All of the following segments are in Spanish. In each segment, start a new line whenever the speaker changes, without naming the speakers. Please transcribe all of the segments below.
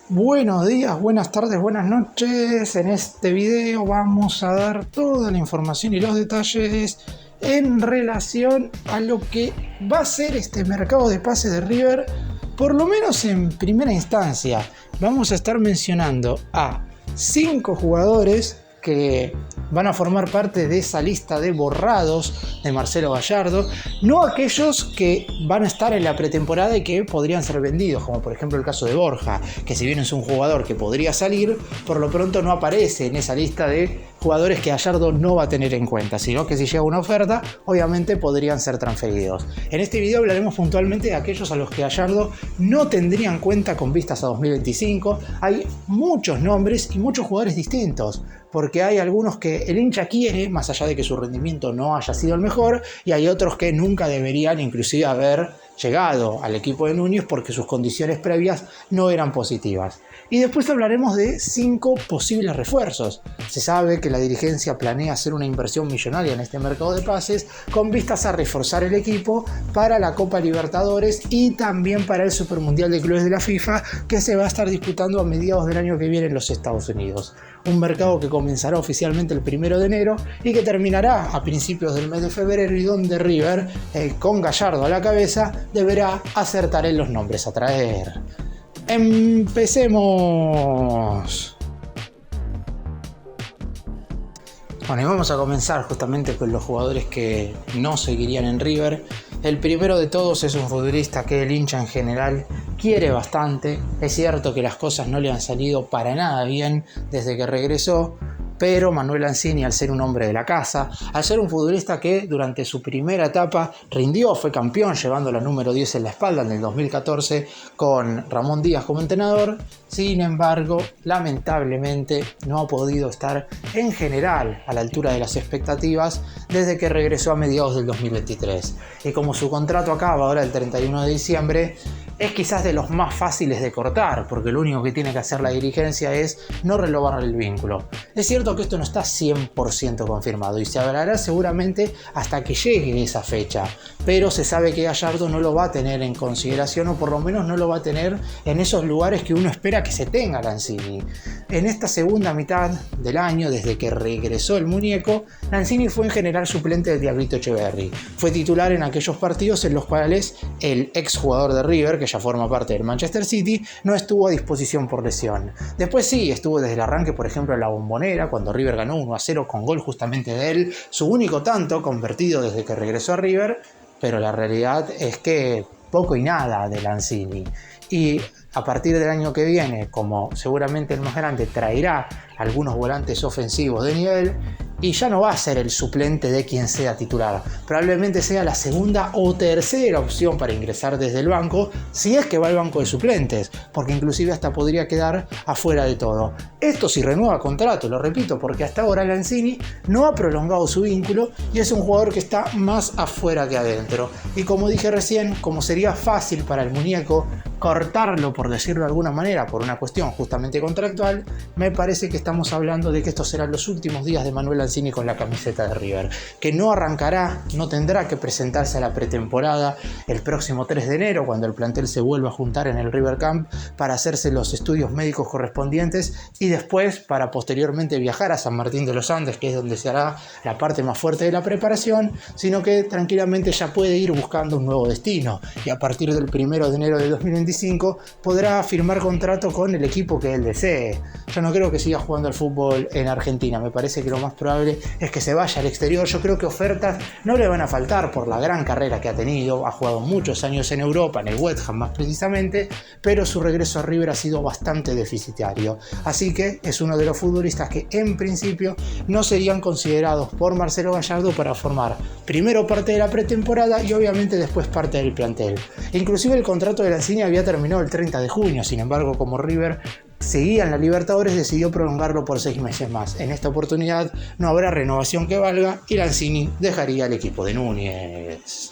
Buenos días, buenas tardes, buenas noches. En este video vamos a dar toda la información y los detalles en relación a lo que va a ser este mercado de pases de River, por lo menos en primera instancia. Vamos a estar mencionando a 5 jugadores que van a formar parte de esa lista de borrados de Marcelo Gallardo, no aquellos que van a estar en la pretemporada y que podrían ser vendidos, como por ejemplo el caso de Borja, que si bien es un jugador que podría salir, por lo pronto no aparece en esa lista de jugadores que Gallardo no va a tener en cuenta, sino que si llega una oferta, obviamente podrían ser transferidos. En este video hablaremos puntualmente de aquellos a los que Gallardo no tendría en cuenta con vistas a 2025. Hay muchos nombres y muchos jugadores distintos, porque hay algunos que el hincha quiere, más allá de que su rendimiento no haya sido el mejor, y hay otros que nunca deberían inclusive haber llegado al equipo de Núñez porque sus condiciones previas no eran positivas. Y después hablaremos de 5 posibles refuerzos. Se sabe que la dirigencia planea hacer una inversión millonaria en este mercado de pases con vistas a reforzar el equipo para la Copa Libertadores y también para el Supermundial de Clubes de la FIFA, que se va a estar disputando a mediados del año que viene en los Estados Unidos. Un mercado que comenzará oficialmente el 1 de enero y que terminará a principios del mes de febrero, y donde River, con Gallardo a la cabeza, deberá acertar en los nombres a traer. ¡Empecemos! Bueno, y vamos a comenzar justamente con los jugadores que no seguirían en River. El primero de todos es un futbolista que el hincha en general quiere bastante. Es cierto que las cosas no le han salido para nada bien desde que regresó, pero Manuel Lanzini, al ser un hombre de la casa, al ser un futbolista que durante su primera etapa rindió, fue campeón llevando la número 10 en la espalda en el 2014 con Ramón Díaz como entrenador, sin embargo, lamentablemente no ha podido estar en general a la altura de las expectativas desde que regresó a mediados del 2023. Y como su contrato acaba ahora el 31 de diciembre, es quizás de los más fáciles de cortar, porque lo único que tiene que hacer la dirigencia es no renovar el vínculo. Es cierto que esto no está 100% confirmado y se hablará seguramente hasta que llegue esa fecha, pero se sabe que Gallardo no lo va a tener en consideración, o por lo menos no lo va a tener en esos lugares que uno espera que se tenga Lanzini. En esta segunda mitad del año, desde que regresó el muñeco, Lanzini fue en general suplente del Diablito Echeverri. Fue titular en aquellos partidos en los cuales el exjugador de River, que ya forma parte del Manchester City, no estuvo a disposición por lesión. Después sí, estuvo desde el arranque, por ejemplo, en la Bombonera, cuando River ganó 1-0 con gol justamente de él, su único tanto convertido desde que regresó a River, pero la realidad es que poco y nada de Lanzini. Y a partir del año que viene, como seguramente el más grande, traerá algunos volantes ofensivos de nivel, y ya no va a ser el suplente de quien sea titular. Probablemente sea la segunda o tercera opción para ingresar desde el banco, si es que va al banco de suplentes, porque inclusive hasta podría quedar afuera de todo. Esto si renueva contrato, lo repito, porque hasta ahora Lanzini no ha prolongado su vínculo y es un jugador que está más afuera que adentro. Y como dije recién, como sería fácil para el muñeco cortarlo, por decirlo de alguna manera, por una cuestión justamente contractual, me parece que estamos hablando de que estos serán los últimos días de Manuel Lanzini con la camiseta de River, que no arrancará, no tendrá que presentarse a la pretemporada el próximo 3 de enero, cuando el plantel se vuelva a juntar en el River Camp para hacerse los estudios médicos correspondientes y después para posteriormente viajar a San Martín de los Andes, que es donde se hará la parte más fuerte de la preparación, sino que tranquilamente ya puede ir buscando un nuevo destino, y a partir del 1 de enero de 2025 podrá firmar contrato con el equipo que él desee. Yo no creo que siga jugando al fútbol en Argentina, me parece que lo más probable es que se vaya al exterior. Yo creo que ofertas no le van a faltar por la gran carrera que ha tenido, ha jugado muchos años en Europa, en el West Ham más precisamente, pero su regreso a River ha sido bastante deficitario, así que es uno de los futbolistas que en principio no serían considerados por Marcelo Gallardo para formar primero parte de la pretemporada y obviamente después parte del plantel. Inclusive el contrato de Lanzini había terminado el 30 de junio, sin embargo, como River seguía en la Libertadores, decidió prolongarlo por 6 meses más. En esta oportunidad no habrá renovación que valga y Lanzini dejaría el equipo de Núñez.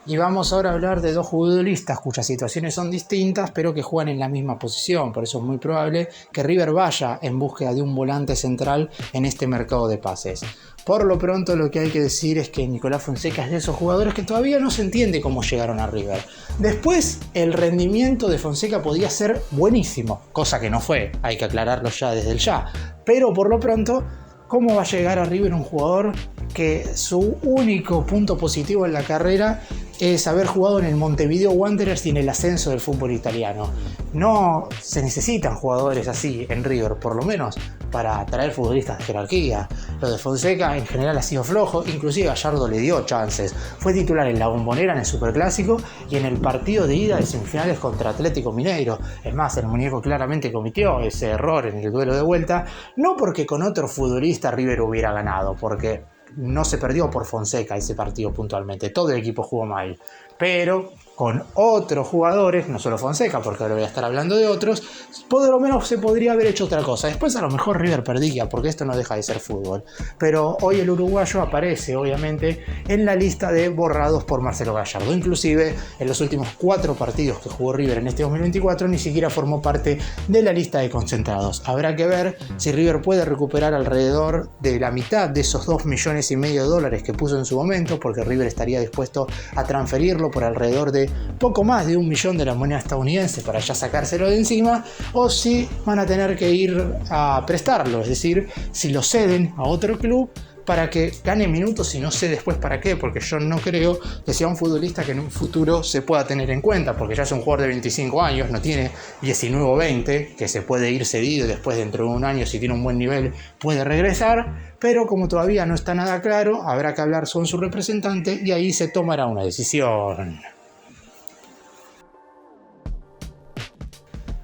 Y vamos ahora a hablar de dos futbolistas cuyas situaciones son distintas, pero que juegan en la misma posición. Por eso es muy probable que River vaya en búsqueda de un volante central en este mercado de pases. Por lo pronto, lo que hay que decir es que Nicolás Fonseca es de esos jugadores que todavía no se entiende cómo llegaron a River. Después, el rendimiento de Fonseca podía ser buenísimo, cosa que no fue, hay que aclararlo ya desde el ya. Pero por lo pronto, ¿cómo va a llegar a River un jugador que su único punto positivo en la carrera es haber jugado en el Montevideo Wanderers y en el ascenso del fútbol italiano? No se necesitan jugadores así en River, por lo menos para atraer futbolistas de jerarquía. Lo de Fonseca en general ha sido flojo, inclusive Gallardo le dio chances. Fue titular en la Bombonera en el Superclásico y en el partido de ida de semifinales contra Atlético Mineiro. Es más, el muñeco claramente cometió ese error en el duelo de vuelta, no porque con otro futbolista River hubiera ganado, porque no se perdió por Fonseca ese partido puntualmente, todo el equipo jugó mal, pero con otros jugadores, no solo Fonseca, porque ahora voy a estar hablando de otros, por lo menos se podría haber hecho otra cosa. Después a lo mejor River perdía, porque esto no deja de ser fútbol. Pero hoy el uruguayo aparece, obviamente, en la lista de borrados por Marcelo Gallardo. Inclusive, en los últimos 4 partidos que jugó River en este 2024, ni siquiera formó parte de la lista de concentrados. Habrá que ver si River puede recuperar alrededor de la mitad de esos $2,5 millones que puso en su momento, porque River estaría dispuesto a transferirlo por alrededor de poco más de $1 millón de la moneda estadounidense para ya sacárselo de encima, o si van a tener que ir a prestarlo, es decir, si lo ceden a otro club para que gane minutos y no sé después para qué, porque yo no creo que sea un futbolista que en un futuro se pueda tener en cuenta, porque ya es un jugador de 25 años, no tiene 19 o 20, que se puede ir cedido y después dentro de un año, si tiene un buen nivel, puede regresar, pero como todavía no está nada claro, habrá que hablar con su representante y ahí se tomará una decisión.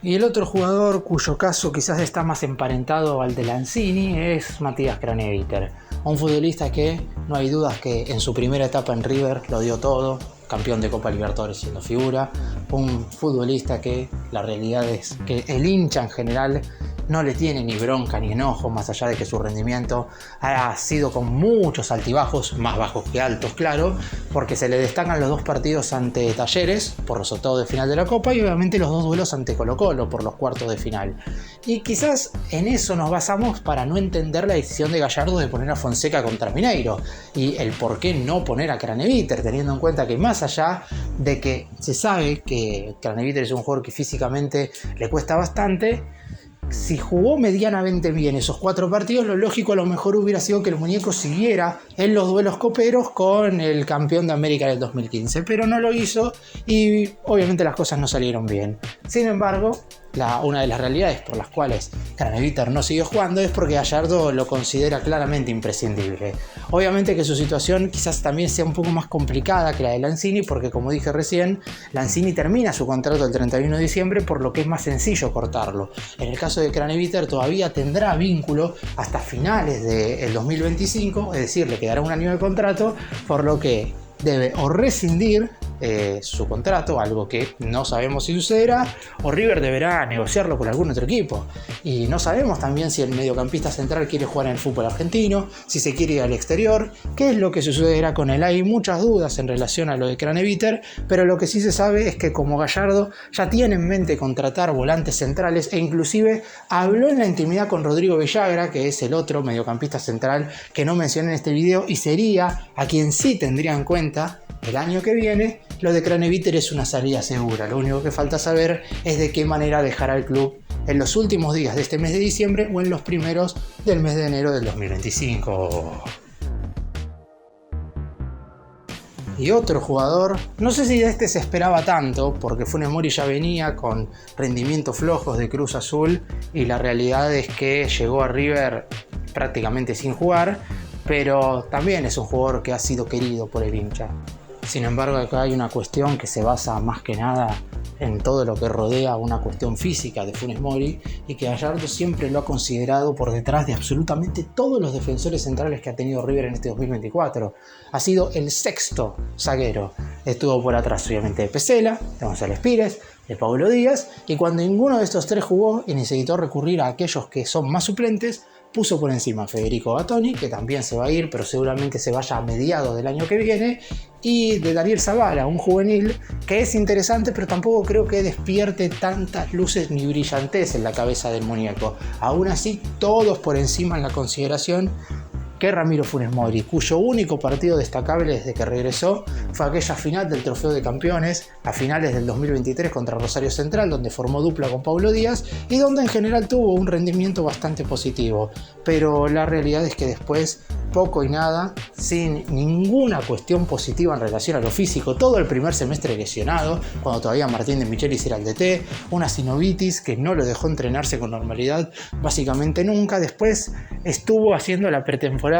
Y el otro jugador cuyo caso quizás está más emparentado al de Lanzini es Matías Craneviter, un futbolista que no hay dudas que en su primera etapa en River lo dio todo, campeón de Copa Libertadores siendo figura, un futbolista que la realidad es que el hincha en general no le tiene ni bronca ni enojo, más allá de que su rendimiento ha sido con muchos altibajos, más bajos que altos, claro, porque se le destacan los 2 partidos ante Talleres, por los octavos de final de la Copa, y obviamente los 2 duelos ante Colo-Colo, por los cuartos de final. Y quizás en eso nos basamos para no entender la decisión de Gallardo de poner a Fonseca contra Mineiro, y el por qué no poner a Craneviter, teniendo en cuenta que más allá de que se sabe que Craneviter es un jugador que físicamente le cuesta bastante, si jugó medianamente bien esos 4 partidos, lo lógico a lo mejor hubiera sido que el muñeco siguiera en los duelos coperos con el campeón de América del 2015, pero no lo hizo y obviamente las cosas no salieron bien. Sin embargo, una de las realidades por las cuales Craneviter no siguió jugando es porque Gallardo lo considera claramente imprescindible. Obviamente que su situación quizás también sea un poco más complicada que la de Lanzini, porque como dije recién, Lanzini termina su contrato el 31 de diciembre, por lo que es más sencillo cortarlo. En el caso de Craneviter todavía tendrá vínculo hasta finales del 2025, es decir, le quedará un año de contrato, por lo que debe o rescindir su contrato, algo que no sabemos si sucederá, o River deberá negociarlo con algún otro equipo. Y no sabemos también si el mediocampista central quiere jugar en el fútbol argentino, si se quiere ir al exterior, qué es lo que sucederá con él. Hay muchas dudas en relación a lo de Craneviter, pero lo que sí se sabe es que como Gallardo ya tiene en mente contratar volantes centrales e inclusive habló en la intimidad con Rodrigo Villagra, que es el otro mediocampista central que no mencioné en este video y sería a quien sí tendría en cuenta el año que viene. Lo de Craneviter es una salida segura, lo único que falta saber es de qué manera dejará el club en los últimos días de este mes de diciembre o en los primeros del mes de enero del 2025. Y otro jugador, no sé si de este se esperaba tanto, porque Funes Mori ya venía con rendimientos flojos de Cruz Azul y la realidad es que llegó a River prácticamente sin jugar, pero también es un jugador que ha sido querido por el hincha. Sin embargo, acá hay una cuestión que se basa más que nada en todo lo que rodea una cuestión física de Funes Mori y que Gallardo siempre lo ha considerado por detrás de absolutamente todos los defensores centrales que ha tenido River en este 2024. Ha sido el 6º zaguero. Estuvo por atrás obviamente de Pesela, de González Pires, de Paulo Díaz, y cuando ninguno de estos 3 jugó y necesitó recurrir a aquellos que son más suplentes, puso por encima a Federico Gattoni, que también se va a ir, pero seguramente se vaya a mediados del año que viene, y de Daniel Zavala, un juvenil que es interesante, pero tampoco creo que despierte tantas luces ni brillantez en la cabeza del muñeco. Aún así, todos por encima en la consideración que Ramiro Funes Mori, cuyo único partido destacable desde que regresó fue aquella final del Trofeo de Campeones a finales del 2023 contra Rosario Central, donde formó dupla con Paulo Díaz y donde en general tuvo un rendimiento bastante positivo. Pero la realidad es que después poco y nada, sin ninguna cuestión positiva en relación a lo físico, todo el primer semestre lesionado, cuando todavía Martín de Michelis era el DT, una sinovitis que no lo dejó entrenarse con normalidad básicamente nunca. Después estuvo haciendo la pretemporada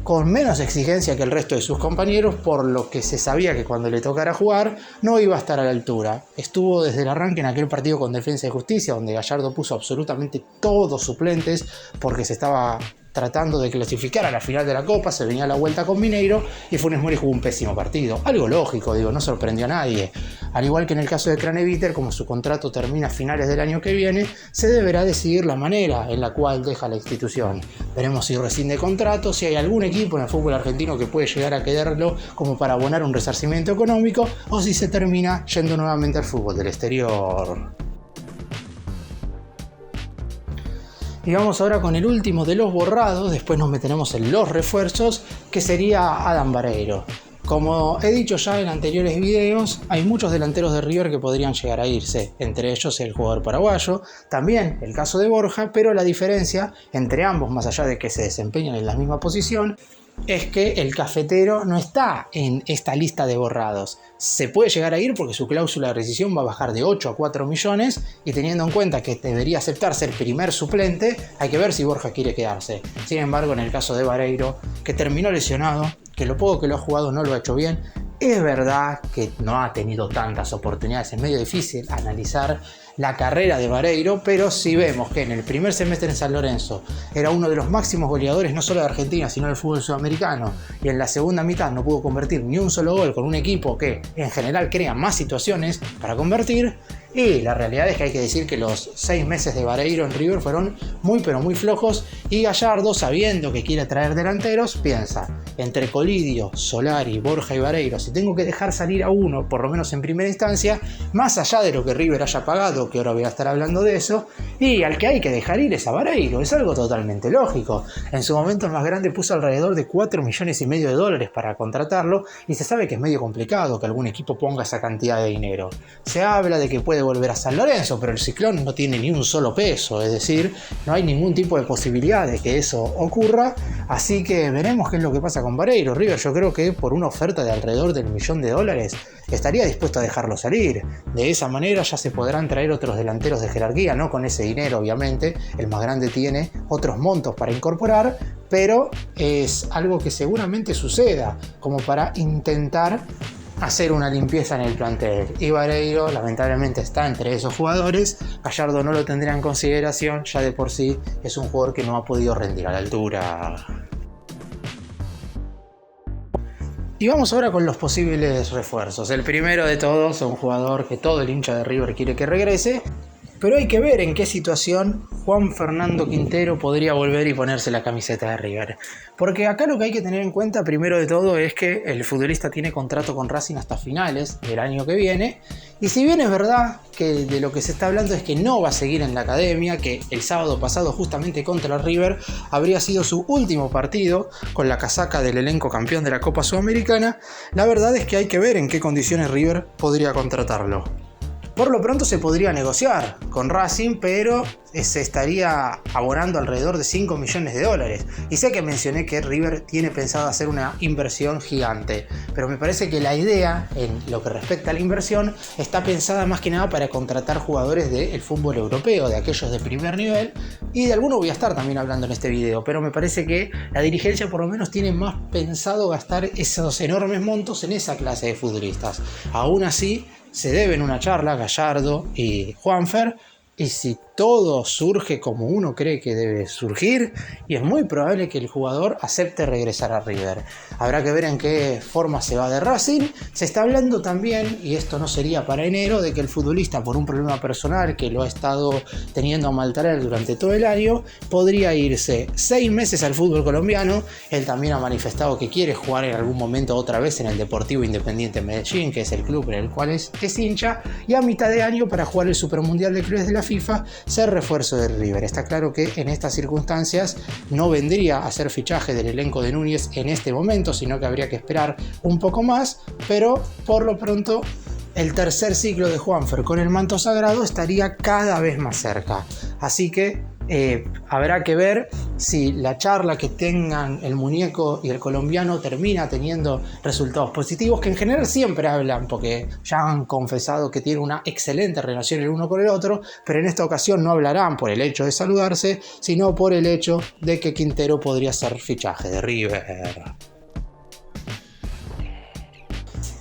con menos exigencia que el resto de sus compañeros, por lo que se sabía que cuando le tocara jugar no iba a estar a la altura. Estuvo desde el arranque en aquel partido con Defensa y Justicia, donde Gallardo puso absolutamente todos suplentes porque se estaba tratando de clasificar a la final de la Copa, se venía a la vuelta con Mineiro y Funes Mori jugó un pésimo partido. Algo lógico, no sorprendió a nadie. Al igual que en el caso de Craneviter, como su contrato termina a finales del año que viene, se deberá decidir la manera en la cual deja la institución. Veremos si rescinde contrato, si hay algún equipo en el fútbol argentino que puede llegar a quererlo como para abonar un resarcimiento económico, o si se termina yendo nuevamente al fútbol del exterior. Y vamos ahora con el último de los borrados, después nos meteremos en los refuerzos, que sería Adam Vareiro. Como he dicho ya en anteriores videos, hay muchos delanteros de River que podrían llegar a irse, entre ellos el jugador paraguayo, también el caso de Borja, pero la diferencia entre ambos, más allá de que se desempeñan en la misma posición, es que el cafetero no está en esta lista de borrados. Se puede llegar a ir porque su cláusula de rescisión va a bajar de 8 a 4 millones y teniendo en cuenta que debería aceptarse el primer suplente, hay que ver si Borja quiere quedarse. Sin embargo, en el caso de Vareiro, que terminó lesionado, que lo poco que lo ha jugado no lo ha hecho bien, es verdad que no ha tenido tantas oportunidades, es medio difícil analizar la carrera de Vareiro, pero si vemos que en el primer semestre en San Lorenzo era uno de los máximos goleadores no solo de Argentina sino del fútbol sudamericano, y en la segunda mitad no pudo convertir ni un solo gol con un equipo que en general crea más situaciones para convertir, y la realidad es que hay que decir que los 6 meses de Vareiro en River fueron muy pero muy flojos, y Gallardo, sabiendo que quiere traer delanteros, piensa entre Colidio, Solari, Borja y Vareiro, si tengo que dejar salir a uno, por lo menos en primera instancia, más allá de lo que River haya pagado, que ahora voy a estar hablando de eso, y al que hay que dejar ir es a Vareiro. Es algo totalmente lógico. En su momento el más grande puso alrededor de 4,5 millones de dólares para contratarlo, y se sabe que es medio complicado que algún equipo ponga esa cantidad de dinero. Se habla de que puede volver a San Lorenzo, pero el Ciclón no tiene ni un solo peso, es decir, no hay ningún tipo de posibilidad de que eso ocurra, así que veremos qué es lo que pasa con Vareiro. River, yo creo que por una oferta de alrededor del $1.000.000 estaría dispuesto a dejarlo salir. De esa manera ya se podrán traer otros delanteros de jerarquía, no con ese dinero obviamente, el más grande tiene otros montos para incorporar, pero es algo que seguramente suceda, como para intentar hacer una limpieza en el plantel. Y Vareiro lamentablemente está entre esos jugadores. Gallardo no lo tendrá en consideración, ya de por sí es un jugador que no ha podido rendir a la altura. Y vamos ahora con los posibles refuerzos. El primero de todos, un jugador que todo el hincha de River quiere que regrese, pero hay que ver en qué situación Juan Fernando Quintero podría volver y ponerse la camiseta de River. Porque acá lo que hay que tener en cuenta primero de todo es que el futbolista tiene contrato con Racing hasta finales del año que viene. Y si bien es verdad que de lo que se está hablando es que no va a seguir en la academia, que el sábado pasado justamente contra River habría sido su último partido con la casaca del elenco campeón de la Copa Sudamericana, la verdad es que hay que ver en qué condiciones River podría contratarlo. Por lo pronto se podría negociar con Racing, pero se estaría abonando alrededor de $5 millones. Y sé que mencioné que River tiene pensado hacer una inversión gigante, pero me parece que la idea, en lo que respecta a la inversión, está pensada más que nada para contratar jugadores del fútbol europeo, de aquellos de primer nivel, y de alguno voy a estar también hablando en este video, pero me parece que la dirigencia por lo menos tiene más pensado gastar esos enormes montos en esa clase de futbolistas. Aún así, se deben una charla Gallardo y Juanfer, y si todo surge como uno cree que debe surgir y es muy probable que el jugador acepte regresar a River. Habrá que ver en qué forma se va de Racing. Se está hablando también, y esto no sería para enero, de que el futbolista, por un problema personal que lo ha estado teniendo a mal traer durante todo el año, podría irse 6 meses al fútbol colombiano. Él también ha manifestado que quiere jugar en algún momento otra vez en el Deportivo Independiente Medellín, que es el club en el cual es hincha, y a mitad de año, para jugar el Supermundial de Clubes de la FIFA, ser refuerzo del River. Está claro que en estas circunstancias no vendría a ser fichaje del elenco de Núñez en este momento, sino que habría que esperar un poco más, pero por lo pronto el tercer ciclo de Juanfer con el manto sagrado estaría cada vez más cerca. Así que habrá que ver si la charla que tengan el muñeco y el colombiano termina teniendo resultados positivos, que en general siempre hablan, porque ya han confesado que tienen una excelente relación el uno con el otro, pero en esta ocasión no hablarán por el hecho de saludarse, sino por el hecho de que Quintero podría ser fichaje de River.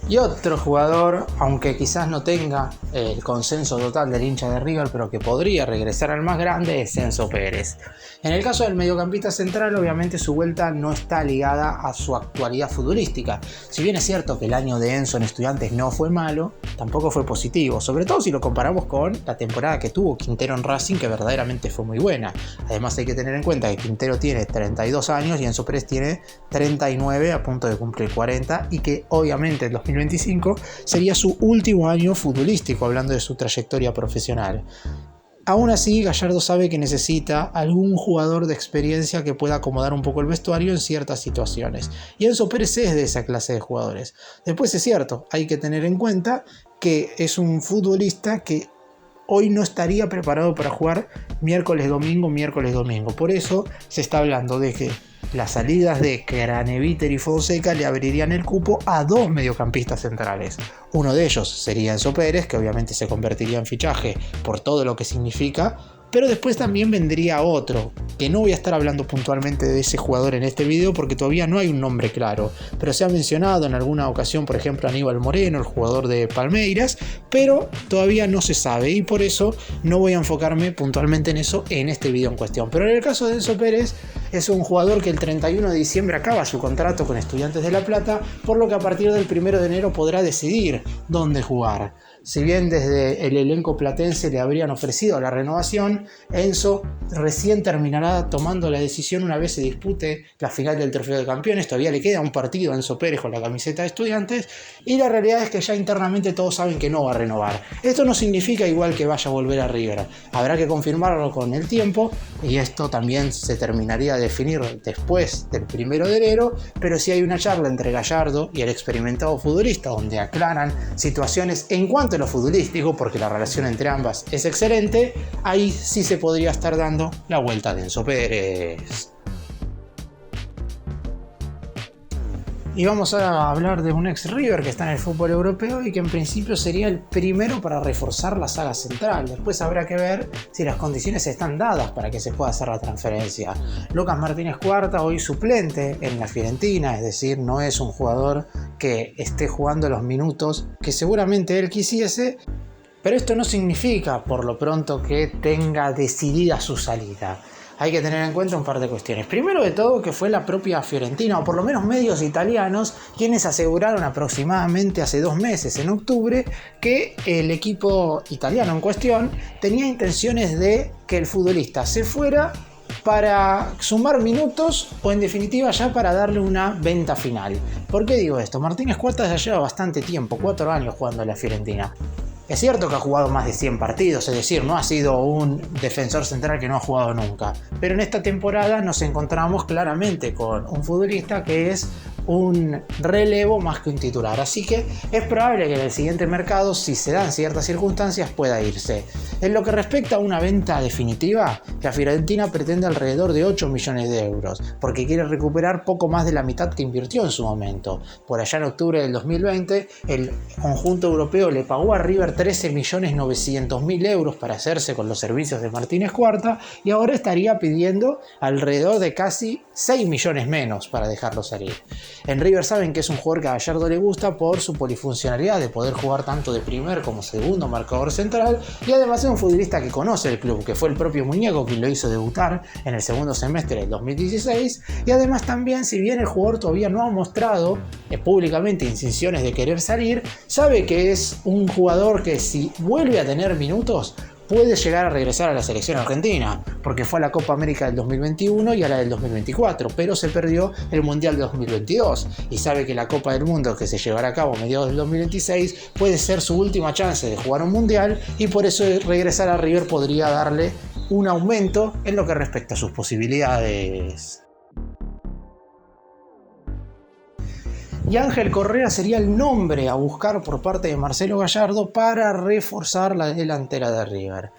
Y otro jugador, aunque quizás no tenga el consenso total del hincha de River, pero que podría regresar al más grande, es Enzo Pérez. En el caso del mediocampista central, obviamente su vuelta no está ligada a su actualidad futbolística. Si bien es cierto que el año de Enzo en Estudiantes no fue malo, tampoco fue positivo, sobre todo si lo comparamos con la temporada que tuvo Quintero en Racing, que verdaderamente fue muy buena. Además hay que tener en cuenta que Quintero tiene 32 años y Enzo Pérez tiene 39, a punto de cumplir 40, y que obviamente en 2025 sería su último año futbolístico, hablando de su trayectoria profesional. Aún así, Gallardo sabe que necesita algún jugador de experiencia que pueda acomodar un poco el vestuario en ciertas situaciones. Y Enzo Pérez es de esa clase de jugadores. Después es cierto, hay que tener en cuenta que es un futbolista que hoy no estaría preparado para jugar miércoles-domingo. Por eso se está hablando de que las salidas de Craneviter y Fonseca le abrirían el cupo a 2 mediocampistas centrales. Uno de ellos sería Enzo Pérez, que obviamente se convertiría en fichaje por todo lo que significa, pero después también vendría otro, que no voy a estar hablando puntualmente de ese jugador en este video porque todavía no hay un nombre claro, pero se ha mencionado en alguna ocasión, por ejemplo, Aníbal Moreno, el jugador de Palmeiras, pero todavía no se sabe y por eso no voy a enfocarme puntualmente en eso en este video en cuestión. Pero en el caso de Enzo Pérez, es un jugador que el 31 de diciembre acaba su contrato con Estudiantes de La Plata, por lo que a partir del 1 de enero podrá decidir dónde jugar. Si bien desde el elenco platense le habrían ofrecido la renovación, Enzo recién terminará tomando la decisión una vez se dispute la final del Trofeo de Campeones. Todavía le queda un partido a Enzo Pérez con la camiseta de Estudiantes y la realidad es que ya internamente todos saben que no va a renovar. Esto no significa igual que vaya a volver a River. Habrá que confirmarlo con el tiempo y esto también se terminaría de definir después del 1 de enero, pero si hay una charla entre Gallardo y el experimentado futbolista donde aclaran situaciones en cuanto a lo futbolístico, porque la relación entre ambas es excelente, ahí sí se podría estar dando la vuelta de Enzo Pérez. Y vamos a hablar de un ex River que está en el fútbol europeo y que en principio sería el primero para reforzar la saga central. Después habrá que ver si las condiciones están dadas para que se pueda hacer la transferencia. Lucas Martínez Cuarta, hoy suplente en la Fiorentina, es decir, no es un jugador que esté jugando los minutos que seguramente él quisiese, pero esto no significa por lo pronto que tenga decidida su salida. Hay que tener en cuenta un par de cuestiones. Primero de todo, que fue la propia Fiorentina, o por lo menos medios italianos, quienes aseguraron aproximadamente hace 2 meses, en octubre, que el equipo italiano en cuestión tenía intenciones de que el futbolista se fuera para sumar minutos o en definitiva ya para darle una venta final. ¿Por qué digo esto? Martínez Cuarta ya lleva bastante tiempo, 4 años jugando en la Fiorentina. Es cierto que ha jugado más de 100 partidos, es decir, no ha sido un defensor central que no ha jugado nunca. Pero en esta temporada nos encontramos claramente con un futbolista que es un relevo más que un titular. Así que es probable que en el siguiente mercado, si se dan ciertas circunstancias, pueda irse. En lo que respecta a una venta definitiva, la Fiorentina pretende alrededor de 8 millones de euros, porque quiere recuperar poco más de la mitad que invirtió en su momento. Por allá en octubre del 2020, el conjunto europeo le pagó a River 13.900.000 euros para hacerse con los servicios de Martínez Cuarta y ahora estaría pidiendo alrededor de casi 6 millones menos para dejarlo salir. En River saben que es un jugador que a Gallardo le gusta por su polifuncionalidad de poder jugar tanto de primer como segundo marcador central, y además es un futbolista que conoce el club, que fue el propio Muñeco quien lo hizo debutar en el segundo semestre del 2016, y además también, si bien el jugador todavía no ha mostrado públicamente incisiones de querer salir, sabe que es un jugador que si vuelve a tener minutos puede llegar a regresar a la selección argentina, porque fue a la Copa América del 2021 y a la del 2024, pero se perdió el Mundial de 2022 y sabe que la Copa del Mundo, que se llevará a cabo a mediados del 2026, puede ser su última chance de jugar un Mundial, y por eso regresar a River podría darle un aumento en lo que respecta a sus posibilidades. Y Ángel Correa sería el nombre a buscar por parte de Marcelo Gallardo para reforzar la delantera de River.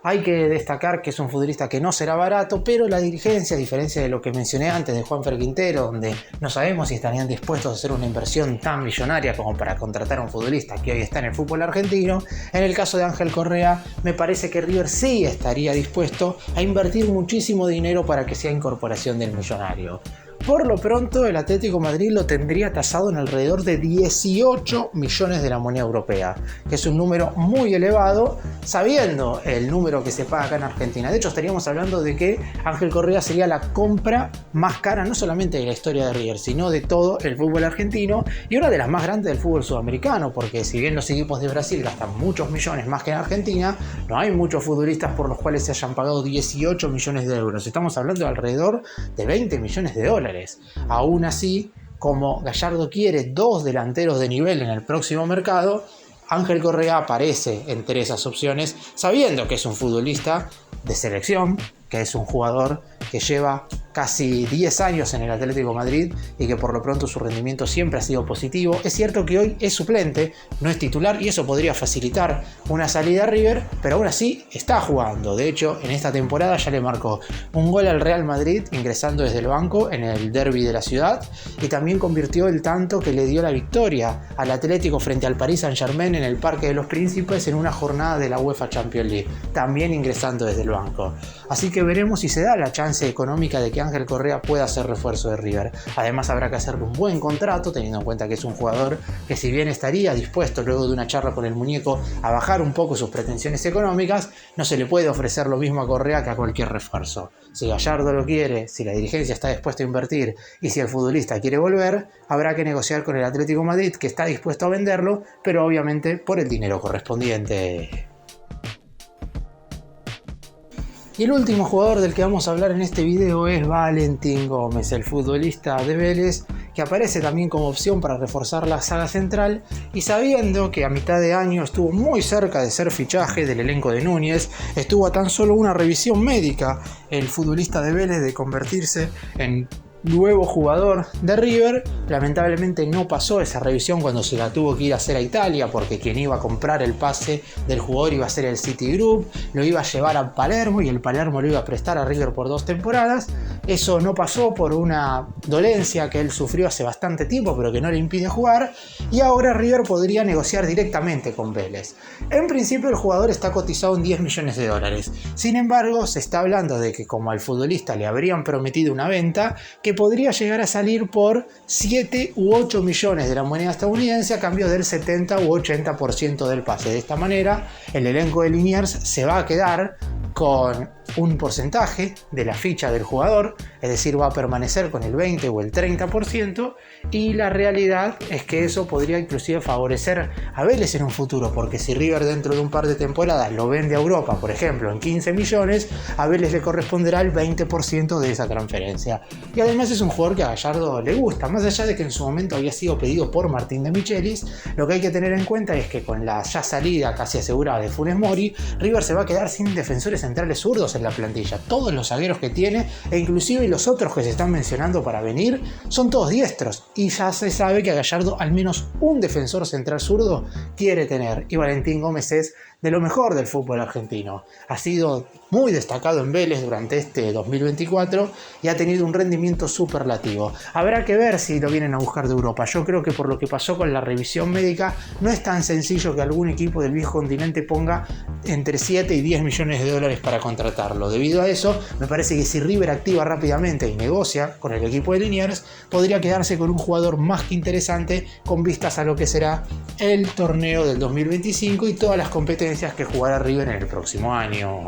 Hay que destacar que es un futbolista que no será barato, pero la dirigencia, a diferencia de lo que mencioné antes de Juanfer Quintero, donde no sabemos si estarían dispuestos a hacer una inversión tan millonaria como para contratar a un futbolista que hoy está en el fútbol argentino, en el caso de Ángel Correa me parece que River sí estaría dispuesto a invertir muchísimo dinero para que sea incorporación del millonario. Por lo pronto, el Atlético de Madrid lo tendría tasado en alrededor de 18 millones de la moneda europea, que es un número muy elevado, sabiendo el número que se paga acá en Argentina. De hecho, estaríamos hablando de que Ángel Correa sería la compra más cara, no solamente de la historia de River, sino de todo el fútbol argentino, y una de las más grandes del fútbol sudamericano, porque si bien los equipos de Brasil gastan muchos millones más que en Argentina, no hay muchos futbolistas por los cuales se hayan pagado 18 millones de euros. Estamos hablando de alrededor de 20 millones de dólares. Aún así, como Gallardo quiere dos delanteros de nivel en el próximo mercado, Ángel Correa aparece entre esas opciones, sabiendo que es un futbolista de selección, que es un jugador que lleva casi 10 años en el Atlético de Madrid y que por lo pronto su rendimiento siempre ha sido positivo. Es cierto que hoy es suplente, no es titular, y eso podría facilitar una salida a River, pero aún así está jugando. De hecho, en esta temporada ya le marcó un gol al Real Madrid ingresando desde el banco en el derbi de la ciudad, y también convirtió el tanto que le dio la victoria al Atlético frente al Paris Saint-Germain en el Parque de los Príncipes en una jornada de la UEFA Champions League, también ingresando desde el banco. Así que veremos si se da la chance económica de que Ángel Correa pueda hacer refuerzo de River. Además habrá que hacerle un buen contrato, teniendo en cuenta que es un jugador que, si bien estaría dispuesto luego de una charla con el Muñeco a bajar un poco sus pretensiones económicas, no se le puede ofrecer lo mismo a Correa que a cualquier refuerzo. Si Gallardo lo quiere, si la dirigencia está dispuesta a invertir y si el futbolista quiere volver, habrá que negociar con el Atlético de Madrid, que está dispuesto a venderlo, pero obviamente por el dinero correspondiente. Y el último jugador del que vamos a hablar en este video es Valentín Gómez, el futbolista de Vélez, que aparece también como opción para reforzar la saga central, y sabiendo que a mitad de año estuvo muy cerca de ser fichaje del elenco de Núñez, estuvo a tan solo una revisión médica el futbolista de Vélez de convertirse en nuevo jugador de River. Lamentablemente no pasó esa revisión cuando se la tuvo que ir a hacer a Italia, porque quien iba a comprar el pase del jugador iba a ser el Citigroup, lo iba a llevar a Palermo y el Palermo lo iba a prestar a River por 2 temporadas. Eso no pasó por una dolencia que él sufrió hace bastante tiempo, pero que no le impide jugar, y ahora River podría negociar directamente con Vélez. En principio el jugador está cotizado en 10 millones de dólares. Sin embargo, se está hablando de que, como al futbolista le habrían prometido una venta, que podría llegar a salir por 7 u 8 millones de la moneda estadounidense a cambio del 70 u 80% del pase. De esta manera, el elenco de Liniers se va a quedar con un porcentaje de la ficha del jugador, es decir, va a permanecer con el 20 o el 30%, y la realidad es que eso podría inclusive favorecer a Vélez en un futuro, porque si River dentro de un par de temporadas lo vende a Europa, por ejemplo, en 15 millones, a Vélez le corresponderá el 20% de esa transferencia. Y además es un jugador que a Gallardo le gusta, más allá de que en su momento había sido pedido por Martín de Michelis. Lo que hay que tener en cuenta es que con la ya salida casi asegurada de Funes Mori, River se va a quedar sin defensores centrales zurdos en la plantilla. Todos los zagueros que tiene, e inclusive los otros que se están mencionando para venir, son todos diestros, y ya se sabe que a Gallardo al menos un defensor central zurdo quiere tener, y Valentín Gómez es de lo mejor del fútbol argentino. Ha sido muy destacado en Vélez durante este 2024 y ha tenido un rendimiento superlativo. Habrá que ver si lo vienen a buscar de Europa. Yo creo que por lo que pasó con la revisión médica, no es tan sencillo que algún equipo del viejo continente ponga entre 7 y 10 millones de dólares para contratarlo. Debido a eso, me parece que si River activa rápidamente y negocia con el equipo de Liniers, podría quedarse con un jugador más que interesante con vistas a lo que será el torneo del 2025 y todas las competencias que jugará River en el próximo año.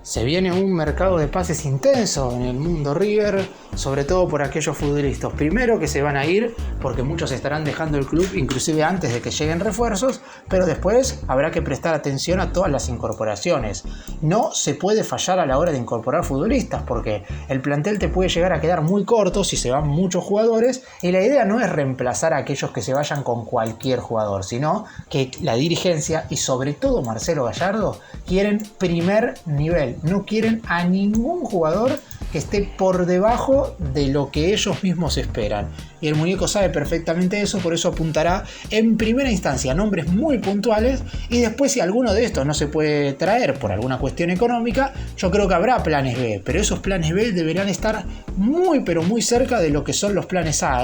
Se viene un mercado de pases intenso en el mundo River, sobre todo por aquellos futbolistas primero que se van a ir porque muchos estarán dejando el club inclusive antes de que lleguen refuerzos, pero después habrá que prestar atención a todas las incorporaciones. No se puede fallar a la hora de incorporar futbolistas porque el plantel te puede llegar a quedar muy corto si se van muchos jugadores y la idea no es reemplazar a aquellos que se vayan con cualquier jugador, sino que la dirigencia y sobre todo Marcelo Gallardo quieren primer nivel. No quieren a ningún jugador que esté por debajo de lo que ellos mismos esperan. Y el muñeco sabe perfectamente eso, por eso apuntará en primera instancia a nombres muy puntuales y después si alguno de estos no se puede traer por alguna cuestión económica, yo creo que habrá planes B, pero esos planes B deberán estar muy pero muy cerca de lo que son los planes A.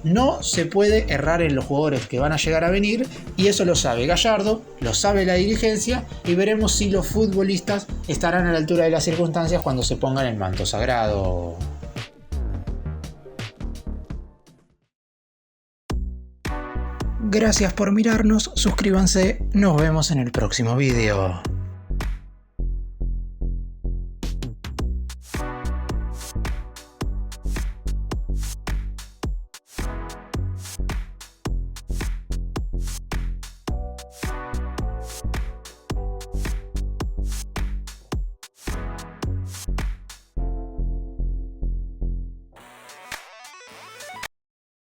No se puede errar en los jugadores que van a llegar a venir y eso lo sabe Gallardo, lo sabe la dirigencia y veremos si los futbolistas estarán a la altura de las circunstancias cuando se pongan el manto sagrado. Gracias por mirarnos, suscríbanse, nos vemos en el próximo video.